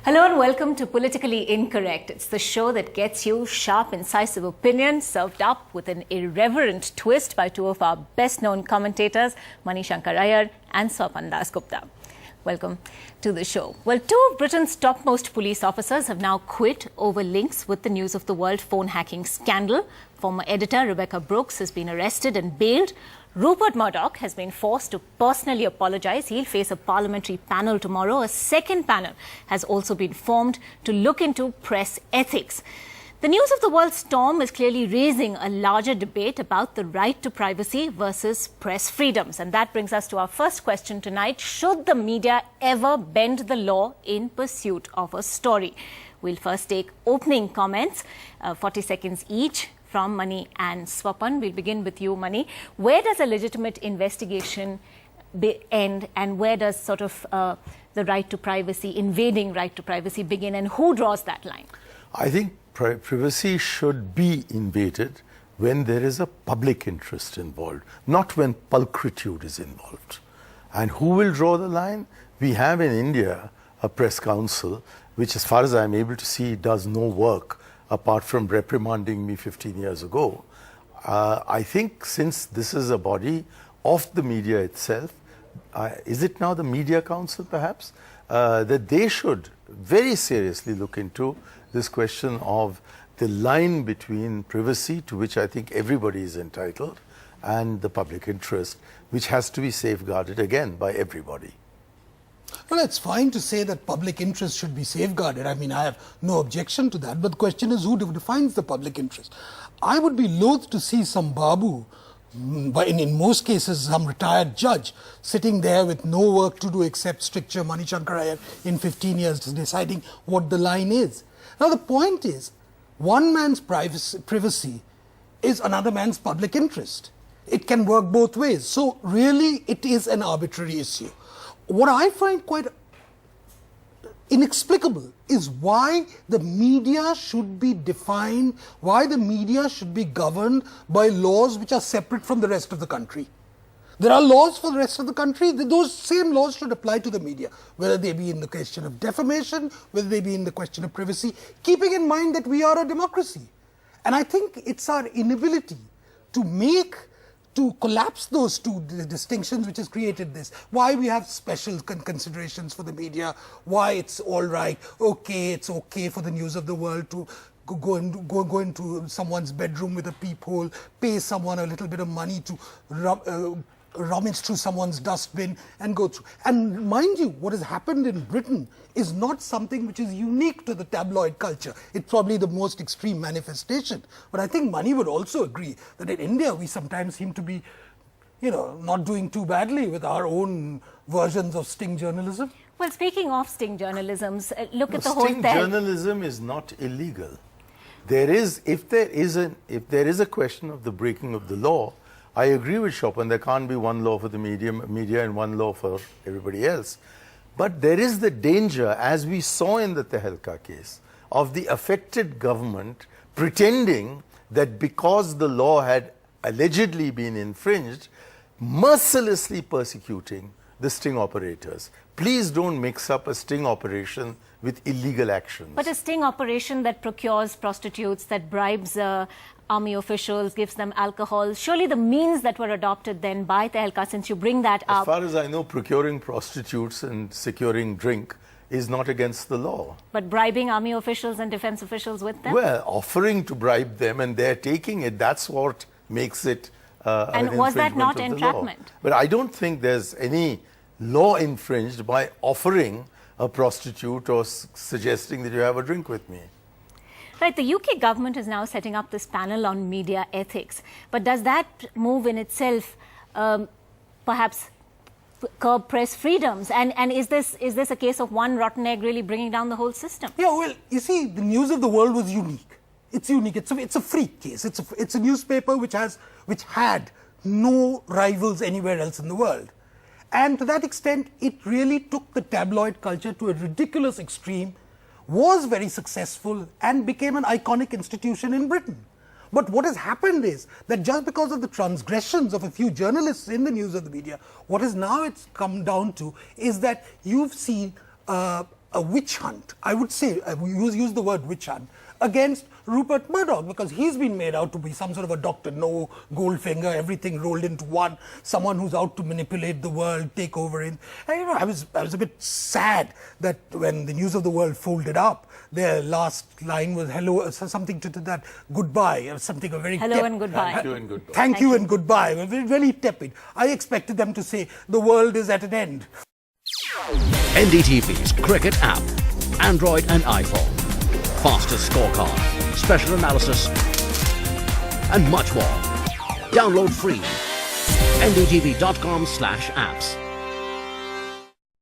Hello and welcome to Politically Incorrect. It's the show that gets you sharp, incisive opinions served up with an irreverent twist by two of our best-known commentators, Mani Shankar Iyer and Swapan Dasgupta. Welcome to the show. Well, two of Britain's topmost police officers have now quit over links with the News of the World phone hacking scandal. Former editor Rebekah Brooks has been arrested and bailed. Rupert Murdoch has been forced to personally apologise. He'll face a parliamentary panel tomorrow. A second panel has also been formed to look into press ethics. The News of the World storm is clearly raising a larger debate about the right to privacy versus press freedoms. And that brings us to our first question tonight. Should the media ever bend the law in pursuit of a story? We'll first take opening comments, 40 seconds each, from Mani and Swapan. We'll begin with you, Mani. Where does a legitimate investigation end, and where does sort of the right to privacy, invading right to privacy, begin, and who draws that line? I think privacy should be invaded when there is a public interest involved, not when pulchritude is involved. And who will draw the line? We have in India a press council, which, as far as I'm able to see, does no work apart from reprimanding me 15 years ago. I think since this is a body of the media itself, is it now the Media Council perhaps, that they should very seriously look into this question of the line between privacy, to which I think everybody is entitled, and the public interest, which has to be safeguarded again by everybody. Well, it's fine to say that public interest should be safeguarded. I mean, I have no objection to that. But the question is, who defines the public interest? I would be loath to see some Babu, but in most cases, some retired judge, sitting there with no work to do except stricture Mani Shankar Iyer in 15 years, deciding what the line is. Now, the point is, one man's privacy is another man's public interest. It can work both ways. So, really, it is an arbitrary issue. What I find quite inexplicable is why the media should be defined, why the media should be governed by laws which are separate from the rest of the country. There are laws for the rest of the country. Those same laws should apply to the media, whether they be in the question of defamation, whether they be in the question of privacy, keeping in mind that we are a democracy. And I think it's our inability to collapse those two distinctions which has created this. Why we have special considerations for the media, why it's all right, it's okay for the News of the World to go into someone's bedroom with a peephole, pay someone a little bit of money to rummage through someone's dustbin and go through. And mind you, what has happened in Britain is not something which is unique to the tabloid culture. It's probably the most extreme manifestation. But I think Mani would also agree that in India we sometimes seem to be, not doing too badly with our own versions of sting journalism. Well, speaking of sting journalisms, look at the whole thing. Sting journalism is not illegal. If there is a question of the breaking of the law, I agree with Chopin, there can't be one law for the media and one law for everybody else. But there is the danger, as we saw in the Tehelka case, of the affected government pretending that because the law had allegedly been infringed, mercilessly persecuting the sting operators. Please don't mix up a sting operation with illegal actions. But a sting operation that procures prostitutes, that bribes army officials, gives them alcohol, surely the means that were adopted then by Tehelka, since you bring that up. As far as I know, procuring prostitutes and securing drink is not against the law. But bribing army officials and defense officials with them? Well, offering to bribe them and they're taking it, that's what makes it and was that not entrapment? But I don't think there's any law infringed by offering a prostitute or suggesting that you have a drink with me. Right, the UK government is now setting up this panel on media ethics. But does that move in itself perhaps curb press freedoms? And is this a case of one rotten egg really bringing down the whole system? Yeah, well, you see, the News of the World was unique. It's unique. It's a freak case. It's a newspaper which had no rivals anywhere else in the world. And to that extent, it really took the tabloid culture to a ridiculous extreme, was very successful, and became an iconic institution in Britain. But what has happened is that just because of the transgressions of a few journalists in the news of the media, what is now it's come down to is that you've seen a witch hunt, I would say, use the word witch hunt, against Rupert Murdoch, because he's been made out to be some sort of a Dr. No, Goldfinger, everything rolled into one, someone who's out to manipulate the world, take over it. And, I was a bit sad that when the News of the World folded up, their last line was hello, something to that, goodbye, or something very hello and goodbye. Thank you and goodbye. Thank you and goodbye. Very tepid. I expected them to say the world is at an end. NDTV's cricket app, Android and iPhone. Fastest scorecard, special analysis, and much more. Download free. ndtv.com/apps.